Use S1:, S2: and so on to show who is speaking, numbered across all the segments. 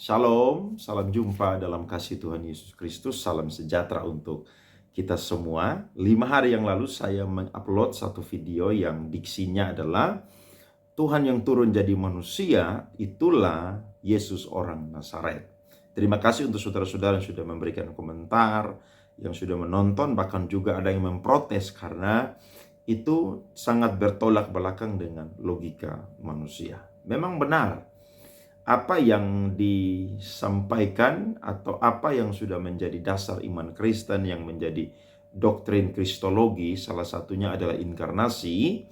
S1: Shalom, salam jumpa dalam kasih Tuhan Yesus Kristus, salam sejahtera untuk kita semua. 5 hari yang lalu saya mengupload satu video yang diksinya adalah Tuhan yang turun jadi manusia, itulah Yesus orang Nazaret. Terima kasih untuk saudara-saudara yang sudah memberikan komentar, yang sudah menonton, bahkan juga ada yang memprotes karena itu sangat bertolak belakang dengan logika manusia. Memang benar, apa yang disampaikan atau apa yang sudah menjadi dasar iman Kristen, yang menjadi doktrin Kristologi, salah satunya adalah inkarnasi,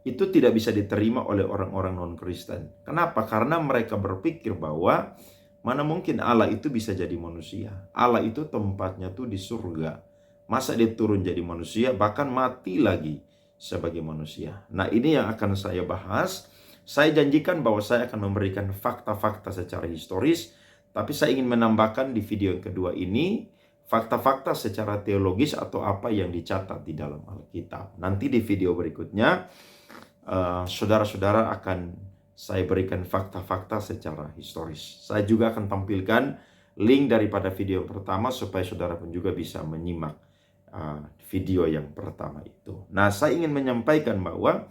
S1: itu tidak bisa diterima oleh orang-orang non-Kristen. Kenapa? Karena mereka berpikir bahwa mana mungkin Allah itu bisa jadi manusia. Allah itu tempatnya tuh di surga. Masa dia turun jadi manusia, bahkan mati lagi sebagai manusia. Nah, ini yang akan saya bahas. Saya janjikan bahwa saya akan memberikan fakta-fakta secara historis, tapi saya ingin menambahkan di video yang kedua ini fakta-fakta secara teologis atau apa yang dicatat di dalam Alkitab. Nanti di video berikutnya, saudara-saudara akan saya berikan fakta-fakta secara historis. Saya juga akan tampilkan link daripada video pertama supaya saudara pun juga bisa menyimak video yang pertama itu. Nah, saya ingin menyampaikan bahwa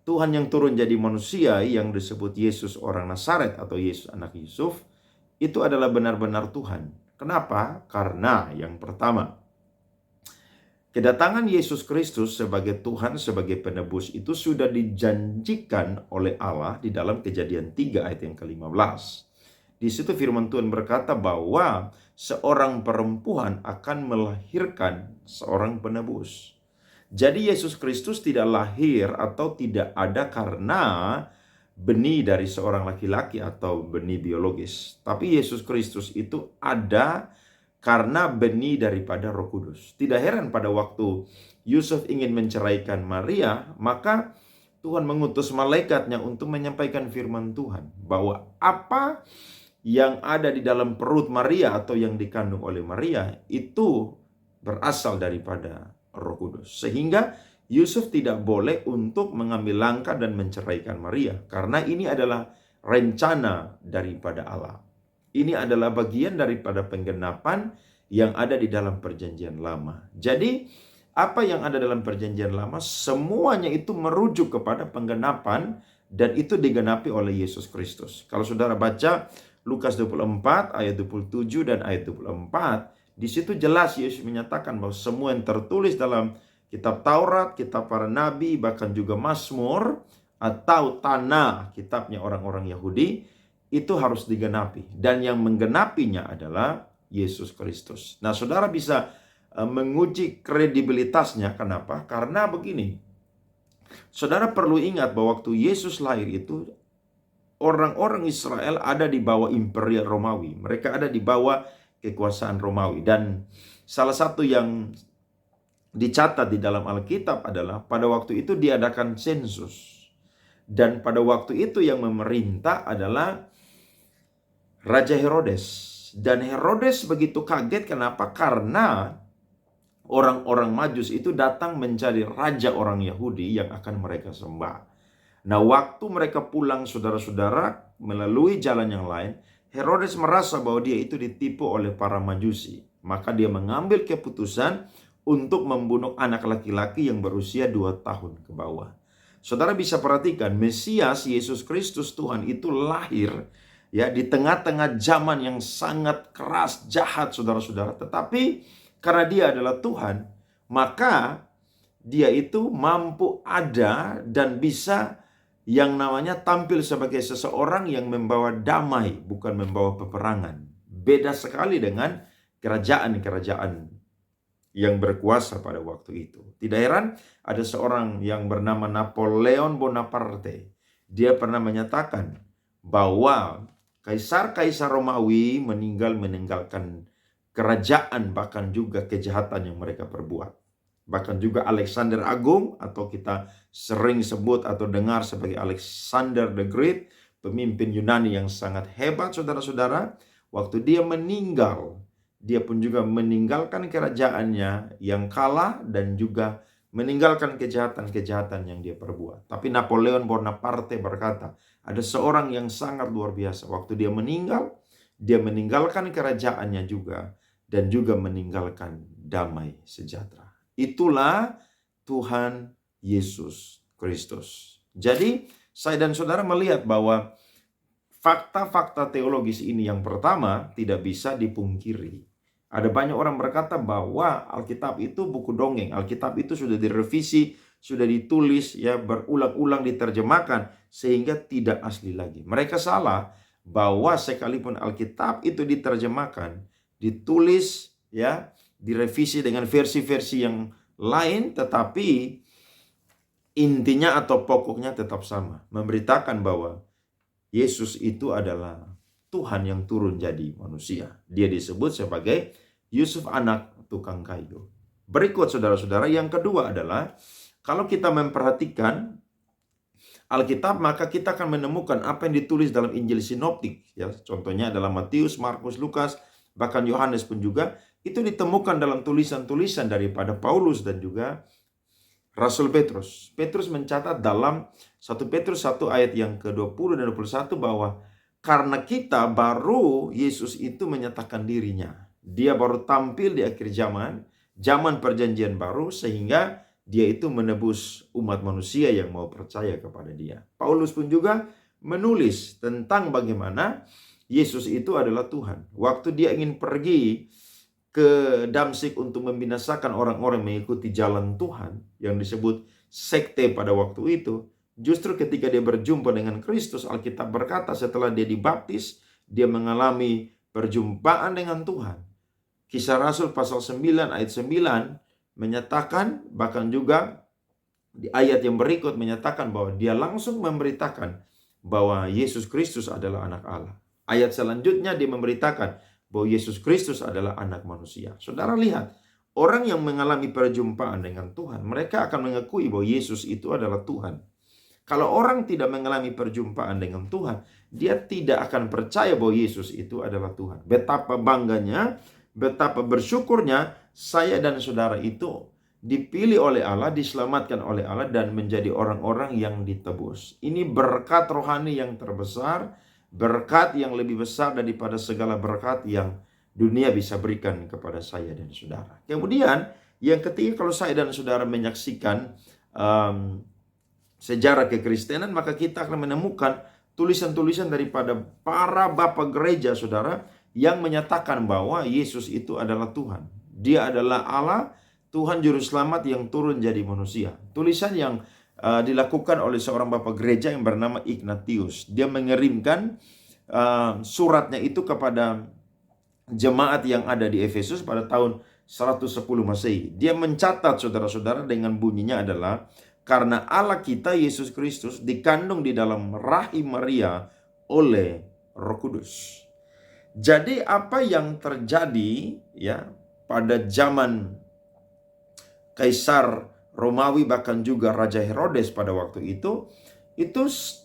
S1: Tuhan yang turun jadi manusia yang disebut Yesus orang Nazaret atau Yesus anak Yusuf itu adalah benar-benar Tuhan. Kenapa? Karena yang pertama, kedatangan Yesus Kristus sebagai Tuhan, sebagai penebus itu sudah dijanjikan oleh Allah di dalam Kejadian 3 ayat yang ke-15. Di situ firman Tuhan berkata bahwa seorang perempuan akan melahirkan seorang penebus. Jadi Yesus Kristus tidak lahir atau tidak ada karena benih dari seorang laki-laki atau benih biologis. Tapi Yesus Kristus itu ada karena benih daripada Roh Kudus. Tidak heran pada waktu Yusuf ingin menceraikan Maria, maka Tuhan mengutus malaikatnya untuk menyampaikan firman Tuhan bahwa apa yang ada di dalam perut Maria atau yang dikandung oleh Maria itu berasal daripada Roh Kudus. Sehingga Yusuf tidak boleh untuk mengambil langkah dan menceraikan Maria, karena ini adalah rencana daripada Allah. Ini adalah bagian daripada penggenapan yang ada di dalam perjanjian lama. Jadi apa yang ada dalam perjanjian lama semuanya itu merujuk kepada penggenapan, dan itu digenapi oleh Yesus Kristus. Kalau saudara baca Lukas 24 ayat 27 dan ayat 24, di situ jelas Yesus menyatakan bahwa semua yang tertulis dalam kitab Taurat, kitab para nabi, bahkan juga Mazmur atau Tanakh, kitabnya orang-orang Yahudi, itu harus digenapi. Dan yang menggenapinya adalah Yesus Kristus. Nah, saudara bisa menguji kredibilitasnya. Kenapa? Karena begini, saudara perlu ingat bahwa waktu Yesus lahir itu, orang-orang Israel ada di bawah Imperial Romawi. Mereka ada di bawah kekuasaan Romawi. Dan salah satu yang dicatat di dalam Alkitab adalah pada waktu itu diadakan sensus. Dan pada waktu itu yang memerintah adalah Raja Herodes. Dan Herodes begitu kaget. Kenapa? Karena orang-orang Majus itu datang mencari raja orang Yahudi yang akan mereka sembah. Nah, waktu mereka pulang, saudara-saudara, melalui jalan yang lain, Herodes merasa bahwa dia itu ditipu oleh para Majusi. Maka dia mengambil keputusan untuk membunuh anak laki-laki yang berusia 2 tahun ke bawah. Saudara bisa perhatikan, Mesias Yesus Kristus Tuhan itu lahir ya di tengah-tengah zaman yang sangat keras, jahat, saudara-saudara. Tetapi karena dia adalah Tuhan, maka dia itu mampu ada dan bisa yang namanya tampil sebagai seseorang yang membawa damai, bukan membawa peperangan. Beda sekali dengan kerajaan-kerajaan yang berkuasa pada waktu itu. Tidak heran ada seorang yang bernama Napoleon Bonaparte. Dia pernah menyatakan bahwa kaisar-kaisar Romawi meninggalkan kerajaan, bahkan juga kejahatan yang mereka perbuat. Bahkan juga Alexander Agung, atau kita sering sebut atau dengar sebagai Alexander the Great, pemimpin Yunani yang sangat hebat, saudara-saudara. Waktu dia meninggal, dia pun juga meninggalkan kerajaannya yang kalah dan juga meninggalkan kejahatan-kejahatan yang dia perbuat. Tapi Napoleon Bonaparte berkata, ada seorang yang sangat luar biasa. Waktu dia meninggal, Dia meninggalkan kerajaannya juga, dan juga meninggalkan damai sejahtera. Itulah Tuhan Yesus Kristus. Jadi, saya dan saudara melihat bahwa fakta-fakta teologis ini yang pertama tidak bisa dipungkiri. Ada banyak orang berkata bahwa Alkitab itu buku dongeng. Alkitab itu sudah direvisi, sudah ditulis, ya, berulang-ulang diterjemahkan sehingga tidak asli lagi. Mereka salah bahwa sekalipun Alkitab itu diterjemahkan, ditulis, ya, direvisi dengan versi-versi yang lain, tetapi intinya atau pokoknya tetap sama, memberitakan bahwa Yesus itu adalah Tuhan yang turun jadi manusia. Dia disebut sebagai Yusuf anak tukang kayu. Berikut saudara-saudara, yang kedua adalah kalau kita memperhatikan Alkitab, maka kita akan menemukan apa yang ditulis dalam Injil sinoptik, ya. Contohnya adalah Matius, Markus, Lukas, bahkan Yohanes pun juga itu ditemukan dalam tulisan-tulisan daripada Paulus dan juga Rasul Petrus. Petrus mencatat dalam 1 Petrus 1 ayat yang ke-20 dan 21 bahwa karena kita baru Yesus itu menyatakan dirinya. Dia baru tampil di akhir zaman, zaman perjanjian baru, sehingga dia itu menebus umat manusia yang mau percaya kepada dia. Paulus pun juga menulis tentang bagaimana Yesus itu adalah Tuhan. Waktu dia ingin pergi ke Damsyik untuk membinasakan orang-orang mengikuti jalan Tuhan yang disebut sekte pada waktu itu, justru ketika dia berjumpa dengan Kristus, Alkitab berkata setelah dia dibaptis, dia mengalami perjumpaan dengan Tuhan. Kisah Rasul pasal 9 ayat 9 menyatakan, bahkan juga di ayat yang berikut menyatakan bahwa dia langsung memberitakan bahwa Yesus Kristus adalah anak Allah. Ayat selanjutnya dia memberitakan bahwa Yesus Kristus adalah anak manusia. Saudara lihat, orang yang mengalami perjumpaan dengan Tuhan, mereka akan mengakui bahwa Yesus itu adalah Tuhan. Kalau orang tidak mengalami perjumpaan dengan Tuhan, dia tidak akan percaya bahwa Yesus itu adalah Tuhan. Betapa bangganya, betapa bersyukurnya saya dan saudara itu dipilih oleh Allah, diselamatkan oleh Allah, dan menjadi orang-orang yang ditebus. Ini berkat rohani yang terbesar, berkat yang lebih besar daripada segala berkat yang dunia bisa berikan kepada saya dan saudara. Kemudian yang ketiga, kalau saya dan saudara menyaksikan sejarah kekristenan, maka kita akan menemukan tulisan-tulisan daripada para bapak gereja, saudara, yang menyatakan bahwa Yesus itu adalah Tuhan. Dia adalah Allah, Tuhan Juru Selamat yang turun jadi manusia. Tulisan yang dilakukan oleh seorang bapak gereja yang bernama Ignatius. Dia mengirimkan suratnya itu kepada jemaat yang ada di Efesus pada tahun 110 Masehi. Dia mencatat, saudara-saudara, dengan bunyinya adalah, karena Allah kita Yesus Kristus dikandung di dalam rahim Maria oleh Roh Kudus. Jadi apa yang terjadi, ya, pada zaman Kaisar Romawi, bahkan juga Raja Herodes pada waktu itu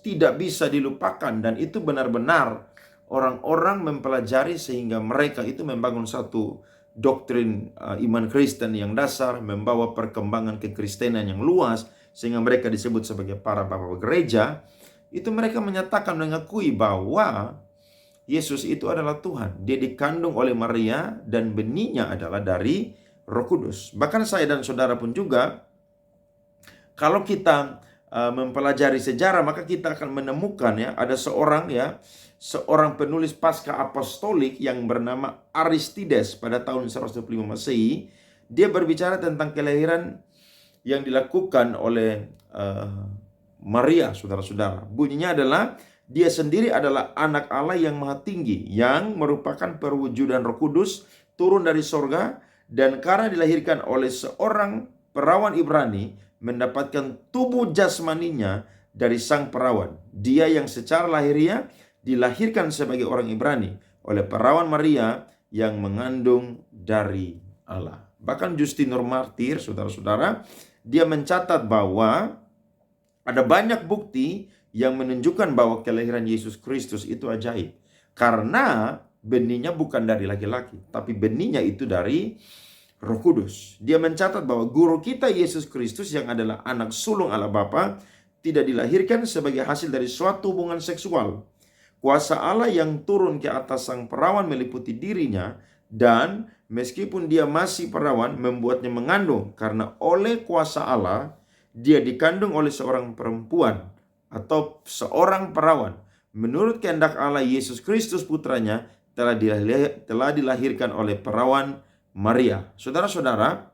S1: tidak bisa dilupakan, dan itu benar-benar orang-orang mempelajari sehingga mereka itu membangun satu doktrin iman Kristen yang dasar, membawa perkembangan kekristenan yang luas, sehingga mereka disebut sebagai para bapak gereja. Itu mereka menyatakan, mengakui bahwa Yesus itu adalah Tuhan. Dia dikandung oleh Maria dan benihnya adalah dari Roh Kudus. Bahkan saya dan saudara pun juga, kalau kita mempelajari sejarah, maka kita akan menemukan, ya, ada seorang penulis pasca apostolik yang bernama Aristides pada tahun 105 Masehi. Dia berbicara tentang kelahiran yang dilakukan oleh Maria, saudara-saudara. Bunyinya adalah, dia sendiri adalah anak Allah yang maha tinggi, yang merupakan perwujudan Roh Kudus turun dari sorga, dan karena dilahirkan oleh seorang perawan Ibrani, mendapatkan tubuh jasmaninya dari sang perawan. Dia yang secara lahiriah dilahirkan sebagai orang Ibrani oleh perawan Maria yang mengandung dari Allah. Bahkan Justinus Martir, saudara-saudara, dia mencatat bahwa ada banyak bukti yang menunjukkan bahwa kelahiran Yesus Kristus itu ajaib. Karena benihnya bukan dari laki-laki, tapi benihnya itu dari Roh Kudus. Dia mencatat bahwa guru kita Yesus Kristus yang adalah anak sulung Allah Bapa tidak dilahirkan sebagai hasil dari suatu hubungan seksual. Kuasa Allah yang turun ke atas sang perawan meliputi dirinya, dan meskipun dia masih perawan membuatnya mengandung, karena oleh kuasa Allah dia dikandung oleh seorang perempuan atau seorang perawan. Menurut kehendak Allah, Yesus Kristus putranya telah dilahirkan oleh perawan Maria. Saudara-saudara,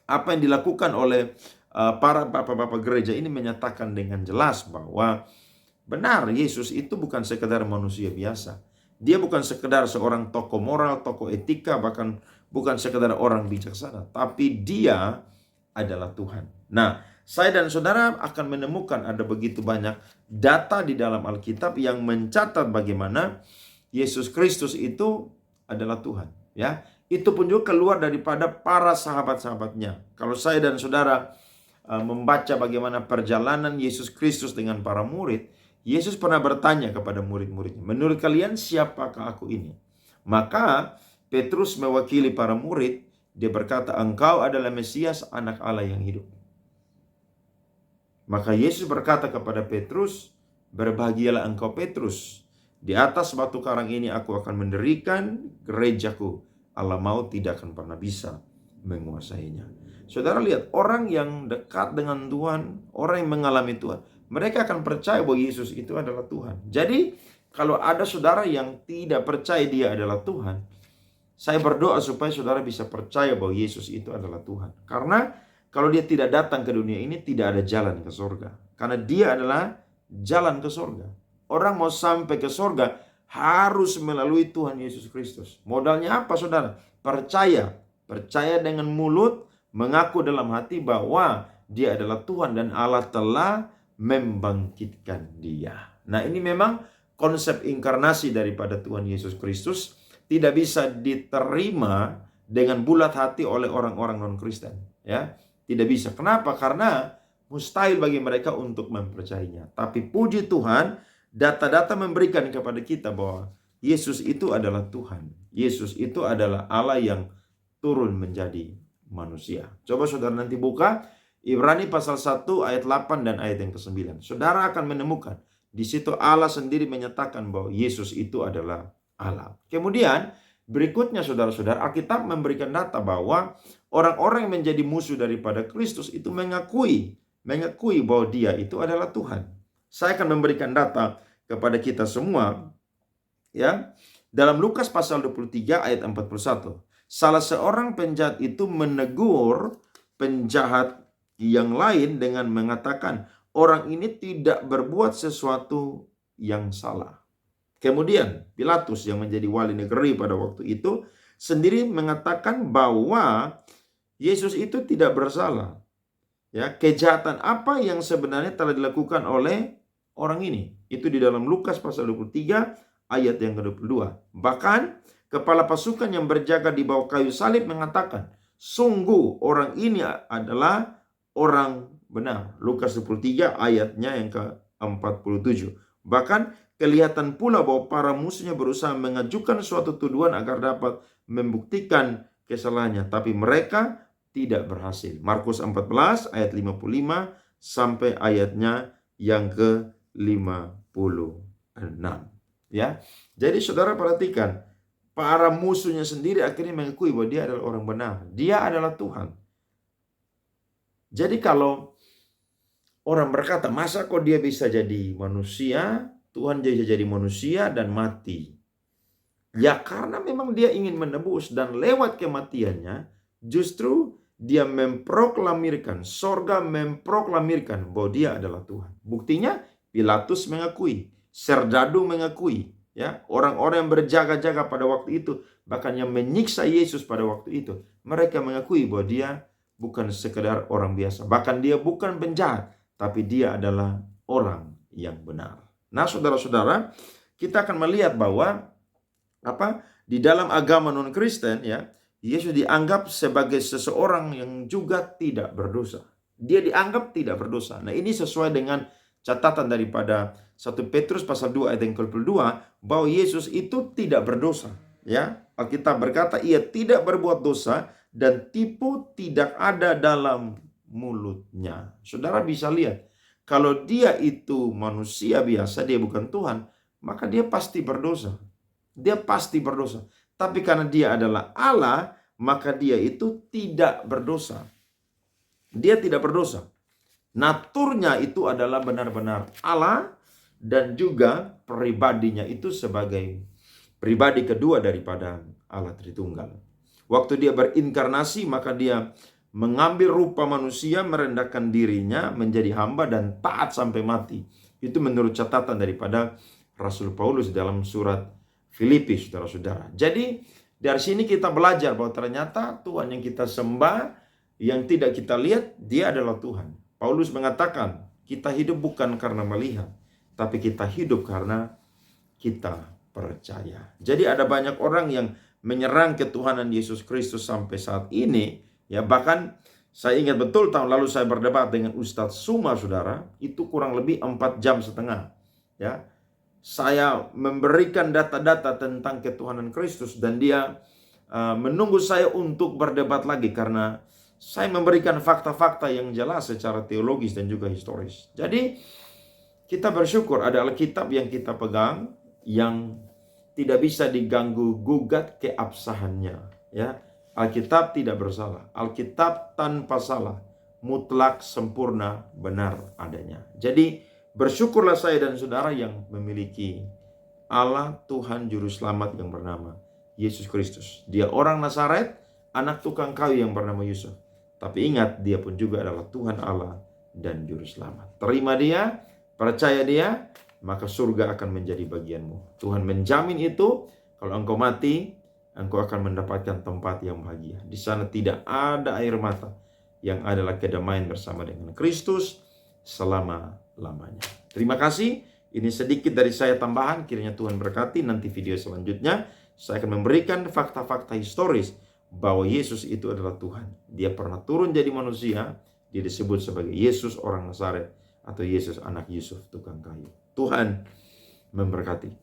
S1: apa yang dilakukan oleh para bapak-bapak gereja ini menyatakan dengan jelas bahwa benar, Yesus itu bukan sekedar manusia biasa. Dia bukan sekedar seorang tokoh moral, tokoh etika, bahkan bukan sekedar orang bijaksana. Tapi dia adalah Tuhan. Nah, saya dan saudara akan menemukan ada begitu banyak data di dalam Alkitab yang mencatat bagaimana Yesus Kristus itu adalah Tuhan. Ya, itu pun juga keluar daripada para sahabat-sahabatnya. Kalau saya dan saudara membaca bagaimana perjalanan Yesus Kristus dengan para murid, Yesus pernah bertanya kepada murid-muridnya, menurut kalian siapakah aku ini? Maka Petrus mewakili para murid, dia berkata, engkau adalah Mesias, anak Allah yang hidup. Maka Yesus berkata kepada Petrus, berbahagialah engkau Petrus, di atas batu karang ini aku akan mendirikan gerejaku, Allah mau tidak akan pernah bisa menguasainya. Saudara lihat, orang yang dekat dengan Tuhan, orang yang mengalami Tuhan, mereka akan percaya bahwa Yesus itu adalah Tuhan. Jadi kalau ada saudara yang tidak percaya dia adalah Tuhan, saya berdoa supaya saudara bisa percaya bahwa Yesus itu adalah Tuhan. Karena kalau dia tidak datang ke dunia ini, tidak ada jalan ke surga. Karena dia adalah jalan ke surga. Orang mau sampai ke surga harus melalui Tuhan Yesus Kristus. Modalnya apa saudara? Percaya. Percaya dengan mulut, mengaku dalam hati bahwa dia adalah Tuhan dan Allah telah membangkitkan dia. Nah, ini memang konsep inkarnasi daripada Tuhan Yesus Kristus tidak bisa diterima dengan bulat hati oleh orang-orang non-Kristen, ya. Tidak bisa. Kenapa? Karena mustahil bagi mereka untuk mempercayainya. Tapi puji Tuhan, data-data memberikan kepada kita bahwa Yesus itu adalah Tuhan. Yesus itu adalah Allah yang turun menjadi manusia. Coba saudara nanti buka Ibrani pasal 1 ayat 8 dan ayat yang ke-9. Saudara akan menemukan di situ Allah sendiri menyatakan bahwa Yesus itu adalah Allah. Kemudian berikutnya saudara-saudara, Alkitab memberikan data bahwa orang-orang yang menjadi musuh daripada Kristus itu mengakui bahwa dia itu adalah Tuhan. Saya akan memberikan data kepada kita semua, ya. Dalam Lukas pasal 23 ayat 41. Salah seorang penjahat itu menegur penjahat yang lain dengan mengatakan, orang ini tidak berbuat sesuatu yang salah. Kemudian Pilatus yang menjadi wali negeri pada waktu itu sendiri mengatakan bahwa Yesus itu tidak bersalah. Ya, kejahatan apa yang sebenarnya telah dilakukan oleh orang ini? Itu di dalam Lukas pasal 23 ayat yang ke-22. Bahkan kepala pasukan yang berjaga di bawah kayu salib mengatakan, sungguh orang ini adalah orang benar. Lukas 23 ayatnya yang ke-47. Bahkan kelihatan pula bahwa para musuhnya berusaha mengajukan suatu tuduhan agar dapat membuktikan kesalahannya. Tapi mereka tidak berhasil. Markus 14 ayat 55 sampai ayatnya yang ke-56. Ya. Jadi saudara perhatikan, para musuhnya sendiri akhirnya mengakui bahwa dia adalah orang benar. Dia adalah Tuhan. Jadi kalau orang berkata, masa kok dia bisa jadi manusia, Tuhan bisa jadi manusia dan mati? Ya karena memang dia ingin menebus, dan lewat kematiannya justru dia memproklamirkan, sorga memproklamirkan bahwa dia adalah Tuhan. Buktinya Pilatus mengakui, Serdadu mengakui, ya, orang-orang yang berjaga-jaga pada waktu itu, bahkan yang menyiksa Yesus pada waktu itu, mereka mengakui bahwa dia bukan sekedar orang biasa, bahkan dia bukan penjahat, tapi dia adalah orang yang benar. Nah, saudara-saudara, kita akan melihat bahwa di dalam agama non-Kristen, ya, Yesus dianggap sebagai seseorang yang juga tidak berdosa. Dia dianggap tidak berdosa. Nah, ini sesuai dengan catatan daripada 1 Petrus pasal 2 ayat yang ke-22 bahwa Yesus itu tidak berdosa, ya. Alkitab berkata ia tidak berbuat dosa dan tipu tidak ada dalam mulutnya. Saudara bisa lihat, kalau dia itu manusia biasa, dia bukan Tuhan, maka dia pasti berdosa. Dia pasti berdosa. Tapi karena dia adalah Allah, maka dia itu tidak berdosa. Dia tidak berdosa. Naturnya itu adalah benar-benar Allah, dan juga pribadinya itu sebagai pribadi kedua daripada Allah Tritunggal. Waktu dia berinkarnasi, maka dia mengambil rupa manusia, merendahkan dirinya menjadi hamba dan taat sampai mati. Itu menurut catatan daripada Rasul Paulus dalam surat Filipi, saudara-saudara. Jadi dari sini kita belajar bahwa ternyata Tuhan yang kita sembah, yang tidak kita lihat, dia adalah Tuhan. Paulus mengatakan, kita hidup bukan karena melihat, tapi kita hidup karena kita percaya. Jadi ada banyak orang yang menyerang ketuhanan Yesus Kristus sampai saat ini. Ya, bahkan saya ingat betul tahun lalu saya berdebat dengan Ustadz Suma, saudara. Itu kurang lebih 4,5 jam. Ya, saya memberikan data-data tentang ketuhanan Kristus, dan dia menunggu saya untuk berdebat lagi karena saya memberikan fakta-fakta yang jelas secara teologis dan juga historis. Jadi kita bersyukur ada Alkitab yang kita pegang, yang tidak bisa diganggu gugat keabsahannya. Ya, Alkitab tidak bersalah. Alkitab tanpa salah, mutlak, sempurna, benar adanya. Jadi bersyukurlah saya dan saudara yang memiliki Allah Tuhan Juru Selamat yang bernama Yesus Kristus. Dia orang Nazaret, anak tukang kayu yang bernama Yusuf. Tapi ingat, dia pun juga adalah Tuhan Allah dan Juru Selamat. Terima dia, percaya dia, maka surga akan menjadi bagianmu. Tuhan menjamin itu. Kalau engkau mati, engkau akan mendapatkan tempat yang bahagia. Di sana tidak ada air mata, yang adalah kedamaian bersama dengan Kristus selama-lamanya. Terima kasih. Ini sedikit dari saya tambahan. Kiranya Tuhan berkati. Nanti video selanjutnya saya akan memberikan fakta-fakta historis bahwa Yesus itu adalah Tuhan. Dia pernah turun jadi manusia. Dia disebut sebagai Yesus orang Nazaret, atau Yesus anak Yusuf tukang kayu. Tuhan memberkati.